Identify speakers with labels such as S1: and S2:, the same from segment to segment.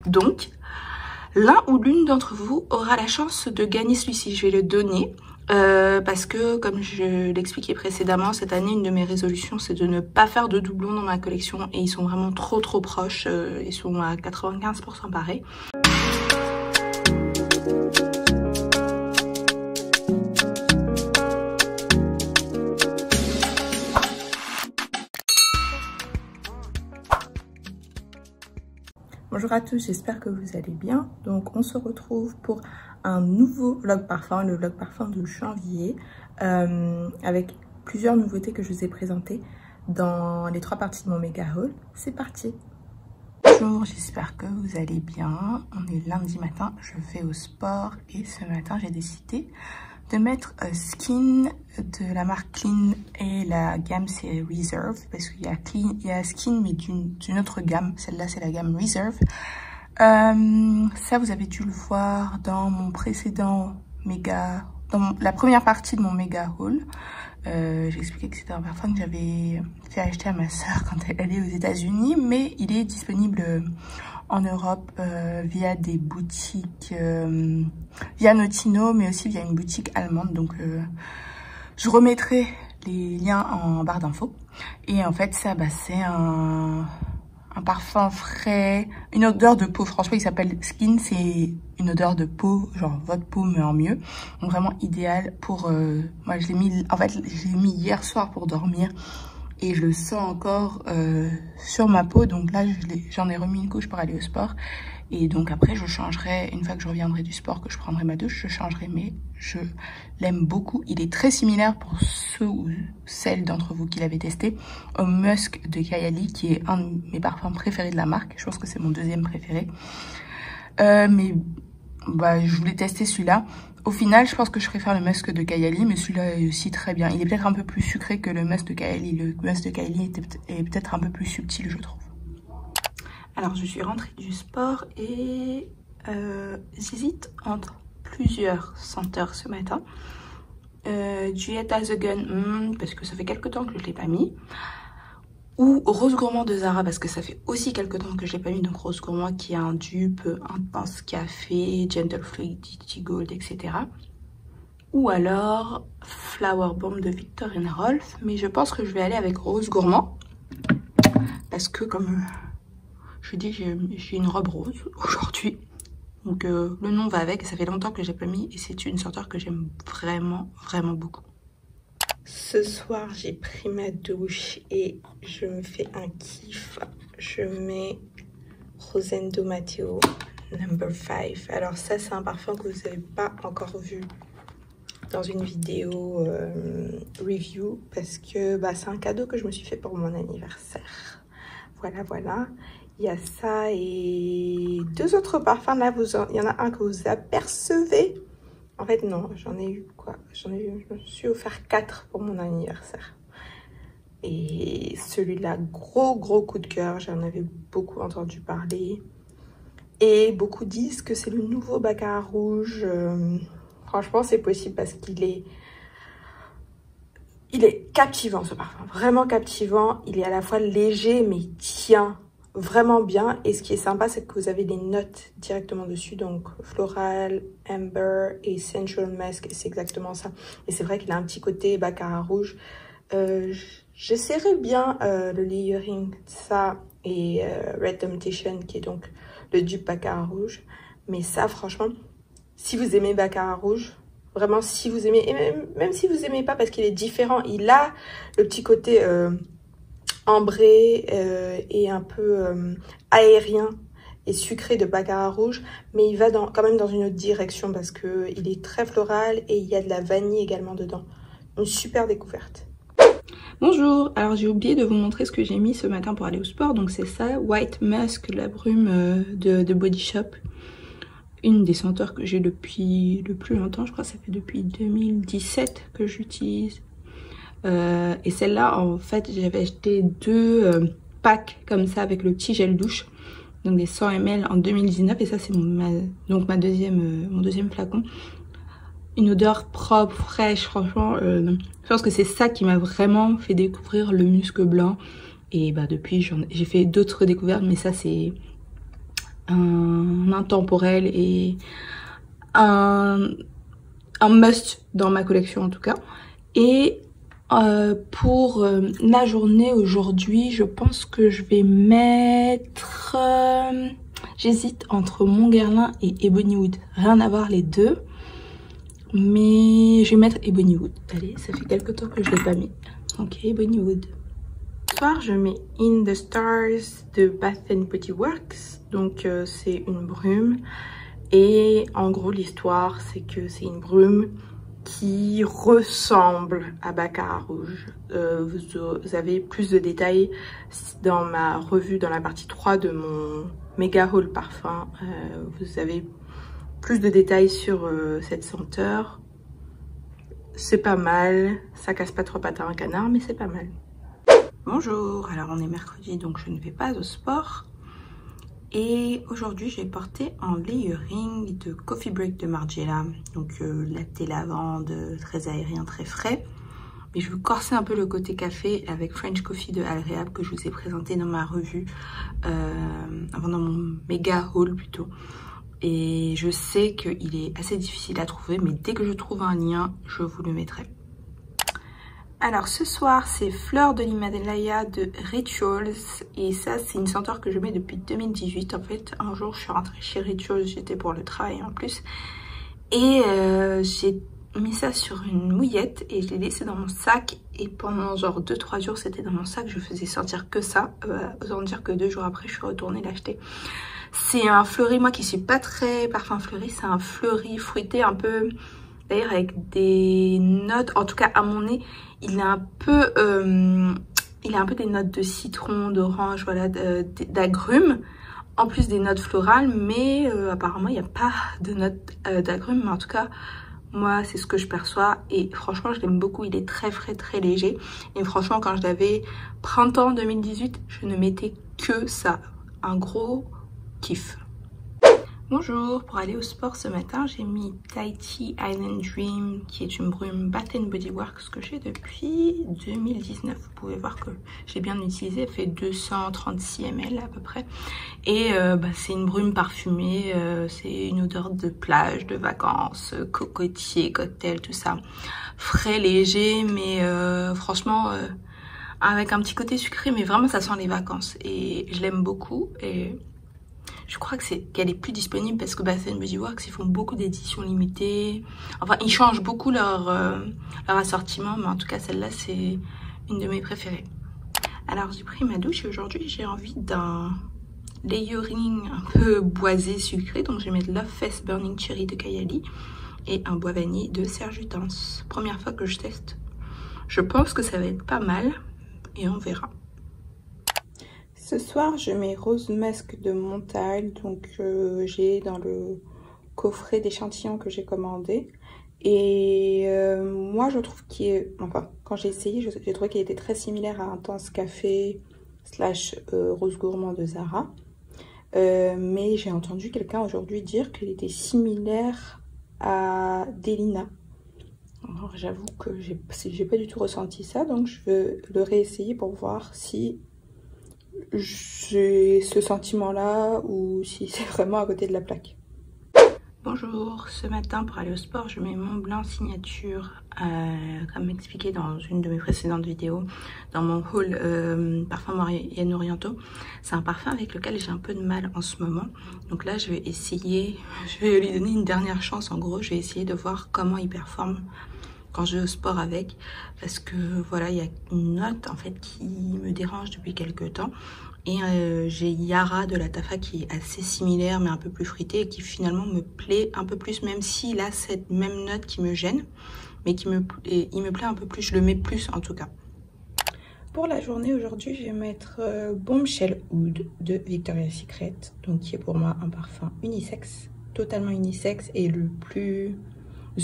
S1: Donc, l'un ou l'une d'entre vous aura la chance de gagner celui-ci. Je vais le donner parce que, comme je l'expliquais précédemment, cette année, une de mes résolutions, c'est de ne pas faire de doublons dans ma collection. Et ils sont vraiment trop proches. Ils sont à 95% pareils. Bonjour à tous, j'espère que vous allez bien. Donc on se retrouve pour un nouveau vlog parfum, le vlog parfum de janvier, avec plusieurs nouveautés que je vous ai présentées dans les 3 parties de mon méga haul. C'est parti. Bonjour, j'espère que vous allez bien. On est lundi matin, je vais au sport et ce matin j'ai décidé de mettre Skin de la marque Clean et la gamme c'est Reserve parce qu'il y a Clean, il y a Skin mais d'une autre gamme. Celle-là c'est la gamme Reserve. Ça vous avez dû le voir dans mon précédent méga, dans la première partie de mon méga haul. J'ai expliqué que c'était un parfum que j'avais fait acheter à ma soeur quand elle allait aux États-Unis, mais il est disponible en Europe via des boutiques, via Notino, mais aussi via une boutique allemande. Donc je remettrai les liens en barre d'infos. Et en fait ça, c'est un parfum frais, une odeur de peau. Franchement il s'appelle Skin, c'est une odeur de peau, genre votre peau mais en mieux. Donc vraiment idéal pour, moi je l'ai mis, en fait je l'ai mis hier soir pour dormir. Et je le sens encore sur ma peau. Donc là, j'en ai remis une couche pour aller au sport. Et donc après, je changerai, une fois que je reviendrai du sport, que je prendrai ma douche, je changerai. Mais je l'aime beaucoup. Il est très similaire pour ceux ou celles d'entre vous qui l'avaient testé au Musk de Kayali, qui est un de mes parfums préférés de la marque. Je pense que c'est mon deuxième préféré. Mais je voulais tester celui-là. Au final, je pense que je préfère le Musk de Kayali, mais celui-là est aussi très bien. Il est peut-être un peu plus sucré que le Musk de Kayali. Le Musk de Kayali est peut-être un peu plus subtil, je trouve. Alors, je suis rentrée du sport et j'hésite entre plusieurs senteurs ce matin. Juliette Has a Gun, parce que ça fait quelques temps que je ne l'ai pas mis. Ou Rose Gourmand de Zara, parce que ça fait aussi quelques temps que je l'ai pas mis. Donc Rose Gourmand qui est un dupe, Intense Café, Gentle Fluidity Gold, etc. Ou alors Flower Bomb de Viktor & Rolf. Mais je pense que je vais aller avec Rose Gourmand. Parce que comme je dis, j'ai une robe rose aujourd'hui. Donc le nom va avec et ça fait longtemps que je l'ai pas mis. Et c'est une senteur que j'aime vraiment, vraiment beaucoup. Ce soir, j'ai pris ma douche et je me fais un kiff. Je mets Rosendo Matteo No. 5. Alors ça, c'est un parfum que vous n'avez pas encore vu dans une vidéo review parce que c'est un cadeau que je me suis fait pour mon anniversaire. Voilà, voilà. Il y a ça et 2 autres parfums. Là, il y en a un que vous apercevez. En fait, non, j'en ai eu quoi? Je me suis offert 4 pour mon anniversaire. Et celui-là, gros coup de cœur. J'en avais beaucoup entendu parler. Et beaucoup disent que c'est le nouveau Baccarat rouge. Franchement, c'est possible parce qu'il est... Il est captivant, ce parfum. Vraiment captivant. Il est à la fois léger, mais il tient vraiment bien. Et ce qui est sympa, c'est que vous avez les notes directement dessus. Donc floral, amber et sensual musk, c'est exactement ça. Et c'est vrai qu'il a un petit côté Baccarat rouge. J'essaierai bien le layering de ça et Red Temptation qui est donc le dupe Baccarat rouge. Mais ça, franchement, si vous aimez Baccarat rouge, vraiment si vous aimez, et même si vous aimez pas parce qu'il est différent, il a le petit côté ambré et un peu aérien et sucré de Baccarat rouge, mais il va quand même dans une autre direction parce que il est très floral et il y a de la vanille également dedans. Une super découverte. Bonjour, alors j'ai oublié de vous montrer ce que j'ai mis ce matin pour aller au sport, donc c'est ça, White Musk, la brume de Body Shop. Une des senteurs que j'ai depuis le plus longtemps, je crois que ça fait depuis 2017 que j'utilise. Et celle-là, en fait, j'avais acheté 2 packs comme ça avec le petit gel douche. Donc des 100 ml en 2019. Et ça, c'est mon deuxième flacon. Une odeur propre, fraîche, franchement. Je pense que c'est ça qui m'a vraiment fait découvrir le musc blanc. Et depuis, j'ai fait d'autres découvertes. Mais ça, c'est un un intemporel et un must dans ma collection en tout cas. Et pour la journée aujourd'hui, je pense que je vais mettre... j'hésite entre Mon Guerlain et Ebonywood. Rien à voir les deux. Mais je vais mettre Ebonywood. Allez, ça fait quelques temps que je ne l'ai pas mis. Ok, Ebonywood. Ce soir, je mets In the Stars de Bath & Body Works. Donc, c'est une brume. Et en gros, l'histoire, c'est que c'est une brume qui ressemble à Baccarat Rouge. Vous avez plus de détails dans ma revue, dans la partie 3 de mon méga haul parfum. Vous avez plus de détails sur cette senteur. C'est pas mal, ça casse pas trop pattes à un canard, mais c'est pas mal. Bonjour, alors on est mercredi, donc je ne vais pas au sport. Et aujourd'hui, j'ai porté un layering de Coffee Break de Margiela. Donc latte lavande, très aérien, très frais. Mais je veux corser un peu le côté café avec French Coffee de Al Rehab que je vous ai présenté dans ma revue, dans mon méga haul plutôt. Et je sais qu'il est assez difficile à trouver, mais dès que je trouve un lien, je vous le mettrai. Alors ce soir, c'est Fleur de l'Himalaya de Rituals. Et ça, c'est une senteur que je mets depuis 2018. En fait, un jour, je suis rentrée chez Rituals, j'étais pour le travail en plus. Et j'ai mis ça sur une mouillette et je l'ai laissé dans mon sac. Et pendant genre 2-3 jours, c'était dans mon sac. Je faisais sentir que ça. Autant dire que 2 jours après, je suis retournée l'acheter. C'est un fleuri, moi qui suis pas très parfum fleuri, c'est un fleuri fruité un peu, d'ailleurs avec des notes, en tout cas à mon nez, il a un peu des notes de citron, d'orange, voilà, d'agrumes, en plus des notes florales, mais apparemment il n'y a pas de notes d'agrumes, mais en tout cas, moi c'est ce que je perçois et franchement je l'aime beaucoup, il est très frais, très léger, et franchement quand je l'avais printemps 2018, je ne mettais que ça, un gros kiff. Bonjour, pour aller au sport ce matin, j'ai mis Tahiti Island Dream qui est une brume Bath & Body Works que j'ai depuis 2019. Vous pouvez voir que j'ai bien utilisé, elle fait 236 ml à peu près. Et c'est une brume parfumée, c'est une odeur de plage, de vacances, cocotier, cocktail, tout ça. Frais, léger, mais franchement... avec un petit côté sucré, mais vraiment ça sent les vacances et je l'aime beaucoup. Et je crois qu'elle est plus disponible parce que Bath & Body Works ils font beaucoup d'éditions limitées. Enfin ils changent beaucoup leur assortiment, mais en tout cas celle-là c'est une de mes préférées. Alors j'ai pris ma douche et aujourd'hui j'ai envie d'un layering un peu boisé sucré, donc je vais mettre Love Fest Burning Cherry de Kayali et un bois vanille de Serge Lutens. Première fois que je teste, je pense que ça va être pas mal. Et on verra. Ce soir, je mets Rose Musk de Montal. Donc, j'ai dans le coffret d'échantillons que j'ai commandé. Et moi, je trouve qu'il est... Enfin, quand j'ai essayé, j'ai trouvé qu'il était très similaire à Intense Café / Rose Gourmand de Zara. Mais j'ai entendu quelqu'un aujourd'hui dire qu'il était similaire à Delina. Alors j'avoue que j'ai pas du tout ressenti ça, donc je vais le réessayer pour voir si j'ai ce sentiment là ou si c'est vraiment à côté de la plaque. Bonjour, ce matin pour aller au sport je mets Montblanc Signature, comme expliqué dans une de mes précédentes vidéos, dans mon haul parfum moyen-orientaux. C'est un parfum avec lequel j'ai un peu de mal en ce moment, donc là je vais essayer, je vais lui donner une dernière chance. En gros je vais essayer de voir comment il performe quand je vais au sport avec, parce que voilà, il y a une note en fait qui me dérange depuis quelques temps. Et j'ai Yara de la Tafa qui est assez similaire mais un peu plus fruité et qui finalement me plaît un peu plus, même s'il a cette même note qui me gêne, mais il me plaît un peu plus, je le mets plus en tout cas. Pour la journée aujourd'hui, je vais mettre Bombshell Oud de Victoria's Secret, donc qui est pour moi un parfum unisexe, totalement unisexe, et le plus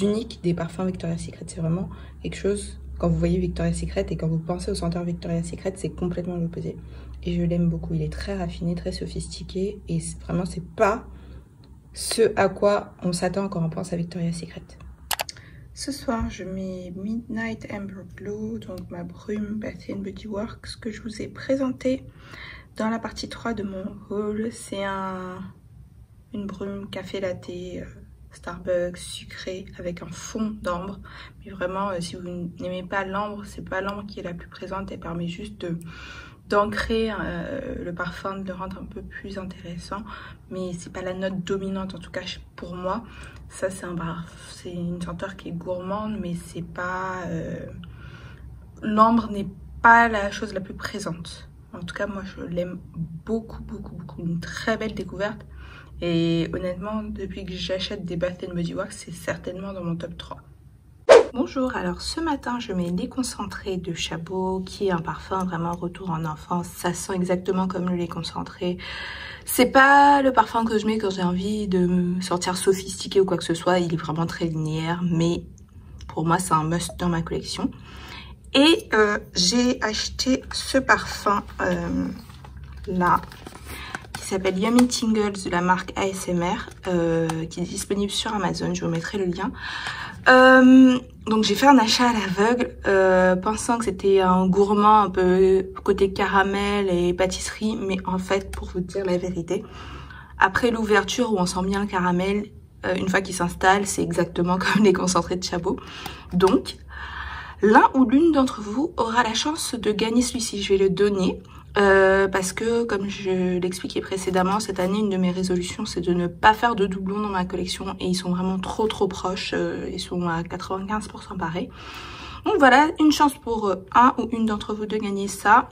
S1: unique des parfums Victoria's Secret. C'est vraiment quelque chose, quand vous voyez Victoria's Secret et quand vous pensez au senteur Victoria's Secret, c'est complètement l'opposé. Et je l'aime beaucoup, il est très raffiné, très sophistiqué, et vraiment c'est pas ce à quoi on s'attend quand on pense à Victoria's Secret. Ce soir je mets Midnight Amber Blue, donc ma brume Bath & Body Works que je vous ai présenté dans la partie 3 de mon haul. C'est un une brume café latte, Starbucks, sucré, avec un fond d'ambre. Mais vraiment, si vous n'aimez pas l'ambre, c'est pas l'ambre qui est la plus présente, elle permet juste d'ancrer le parfum, de le rendre un peu plus intéressant, mais c'est pas la note dominante, en tout cas pour moi. Ça c'est une senteur qui est gourmande, mais c'est pas l'ambre n'est pas la chose la plus présente. En tout cas moi je l'aime beaucoup, une très belle découverte, et honnêtement depuis que j'achète des Bath & Body Works, c'est certainement dans mon top 3. Bonjour, alors ce matin je mets lait concentré de Chabot, qui est un parfum vraiment retour en enfance. Ça sent exactement comme le lait concentré. C'est pas le parfum que je mets quand j'ai envie de me sortir sophistiqué ou quoi que ce soit. Il est vraiment très linéaire, mais pour moi c'est un must dans ma collection. Et j'ai acheté ce parfum là, qui s'appelle Yummy Tingles de la marque ASMR, qui est disponible sur Amazon. Je vous mettrai le lien. Donc j'ai fait un achat à l'aveugle, pensant que c'était un gourmand un peu côté caramel et pâtisserie, mais en fait, pour vous dire la vérité, après l'ouverture où on sent bien le caramel, une fois qu'il s'installe, c'est exactement comme les concentrés de Chabot. Donc l'un ou l'une d'entre vous aura la chance de gagner celui-ci. Je vais le donner parce que, comme je l'expliquais précédemment, cette année, une de mes résolutions, c'est de ne pas faire de doublons dans ma collection. Et ils sont vraiment trop proches. Ils sont à 95% pareils. Donc voilà, une chance pour un ou une d'entre vous de gagner ça.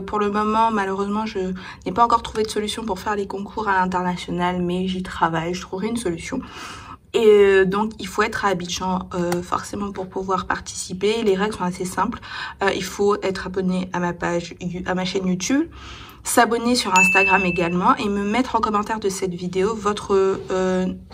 S1: Pour le moment, malheureusement, je n'ai pas encore trouvé de solution pour faire les concours à l'international, mais j'y travaille, je trouverai une solution. Et donc il faut être à Abidjan forcément pour pouvoir participer. Les règles sont assez simples. Il faut être abonné à ma chaîne YouTube, s'abonner sur Instagram également, et me mettre en commentaire de cette vidéo votre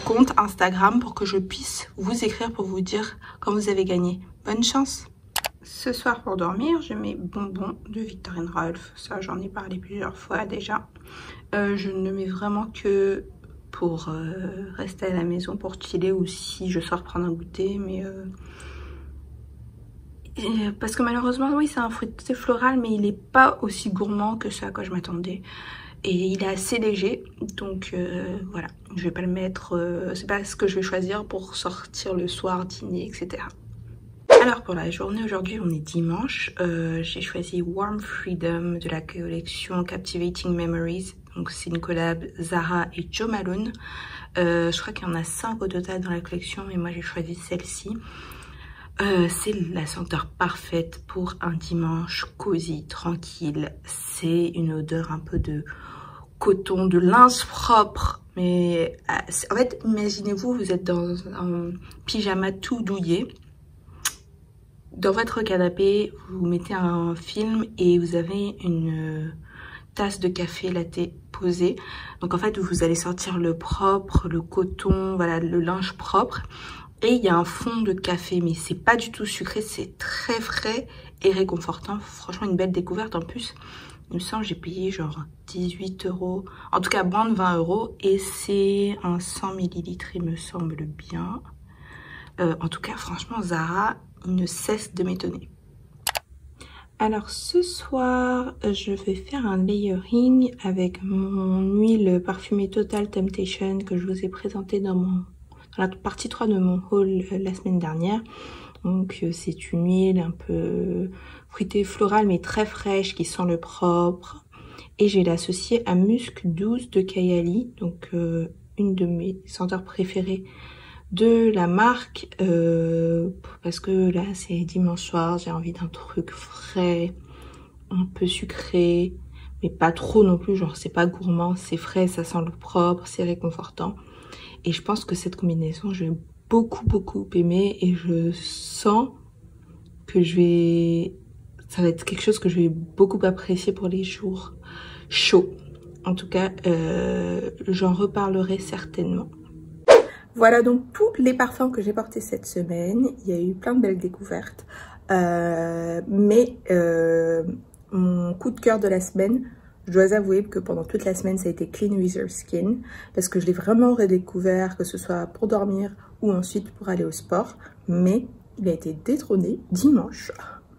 S1: compte Instagram pour que je puisse vous écrire pour vous dire quand vous avez gagné. Bonne chance! Ce soir pour dormir, je mets bonbons de Viktor & Rolf. Ça, j'en ai parlé plusieurs fois déjà. Je ne mets vraiment que pour rester à la maison, pour chiller, ou si je sors prendre un goûter, mais parce que malheureusement, oui, c'est un fruit floral, mais il n'est pas aussi gourmand que ce à quoi je m'attendais, et il est assez léger, donc voilà, je vais pas le mettre, c'est pas ce que je vais choisir pour sortir le soir, dîner, etc. Alors pour la journée, aujourd'hui on est dimanche, j'ai choisi Warm Freedom de la collection Captivating Memories. Donc c'est une collab Zara et Jo Malone. Je crois qu'il y en a 5 au total dans la collection, mais moi j'ai choisi celle-ci. C'est la senteur parfaite pour un dimanche cosy, tranquille. C'est une odeur un peu de coton, de linge propre. Mais en fait, imaginez-vous, vous êtes dans un pyjama tout douillet. Dans votre canapé, vous mettez un film et vous avez une tasse de café latte posée. Donc en fait, vous allez sortir le propre, le coton, voilà, le linge propre. Et il y a un fond de café, mais c'est pas du tout sucré, c'est très frais et réconfortant. Franchement, une belle découverte. En plus, il me semble j'ai payé genre 18 €, en tout cas moins de 20 €. Et c'est un 100 ml, il me semble bien. En tout cas, franchement, Zara, il ne cesse de m'étonner. Alors ce soir, je vais faire un layering avec mon huile parfumée Total Temptation que je vous ai présentée dans la partie 3 de mon haul la semaine dernière. Donc c'est une huile un peu fruitée florale mais très fraîche qui sent le propre. Et j'ai l'associée à Musc 12 de Kayali, donc une de mes senteurs préférées de la marque, parce que là c'est dimanche soir, j'ai envie d'un truc frais, un peu sucré, mais pas trop non plus, genre c'est pas gourmand, c'est frais, ça sent le propre, c'est réconfortant. Et je pense que cette combinaison, je vais beaucoup aimer, et je sens que ça va être quelque chose que je vais beaucoup apprécier pour les jours chauds. En tout cas, j'en reparlerai certainement. Voilà donc tous les parfums que j'ai portés cette semaine. Il y a eu plein de belles découvertes. Mais mon coup de cœur de la semaine, je dois avouer que pendant toute la semaine, ça a été Clean With Skin. Parce que je l'ai vraiment redécouvert, que ce soit pour dormir ou ensuite pour aller au sport. Mais il a été détrôné dimanche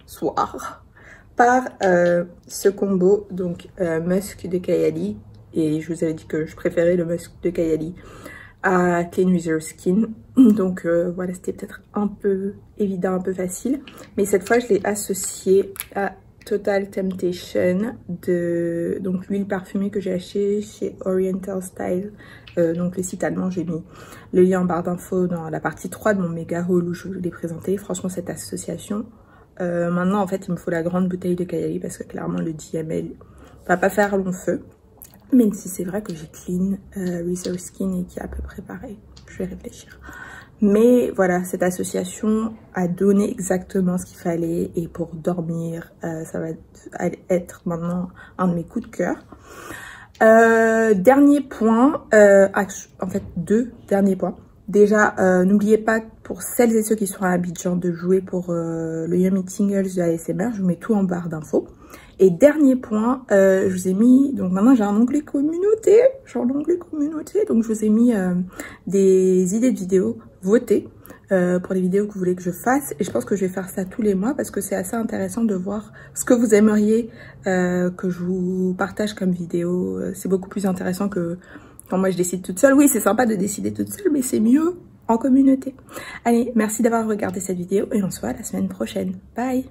S1: soir par ce combo, donc Musk de Kayali, Et je vous avais dit que je préférais le musk de Kayali à Clean With Your Skin. Donc voilà, c'était peut-être un peu évident, un peu facile. Mais cette fois, je l'ai associé à Total Temptation de donc l'huile parfumée que j'ai acheté chez Oriental Style. Donc le site allemand, j'ai mis le lien en barre d'infos dans la partie 3 de mon méga haul où je vous l'ai présenté. Franchement, cette association, maintenant en fait il me faut la grande bouteille de Kayali parce que clairement le 10 ml va pas faire long feu. Même si c'est vrai que j'ai Clean With Your Skin et qui est à peu près pareil. Je vais réfléchir. Mais voilà, cette association a donné exactement ce qu'il fallait. Et pour dormir, ça va être maintenant un de mes coups de cœur. Dernier point, en fait 2 derniers points. Déjà, n'oubliez pas pour celles et ceux qui sont à Abidjan de jouer pour le Yummy Tingles de ASMR. Je vous mets tout en barre d'infos. Et dernier point, je vous ai mis, donc maintenant j'ai un onglet communauté, donc je vous ai mis des idées de vidéos votées pour les vidéos que vous voulez que je fasse. Et je pense que je vais faire ça tous les mois parce que c'est assez intéressant de voir ce que vous aimeriez que je vous partage comme vidéo. C'est beaucoup plus intéressant que quand moi je décide toute seule. Oui, c'est sympa de décider toute seule, mais c'est mieux en communauté. Allez, merci d'avoir regardé cette vidéo et on se voit la semaine prochaine. Bye!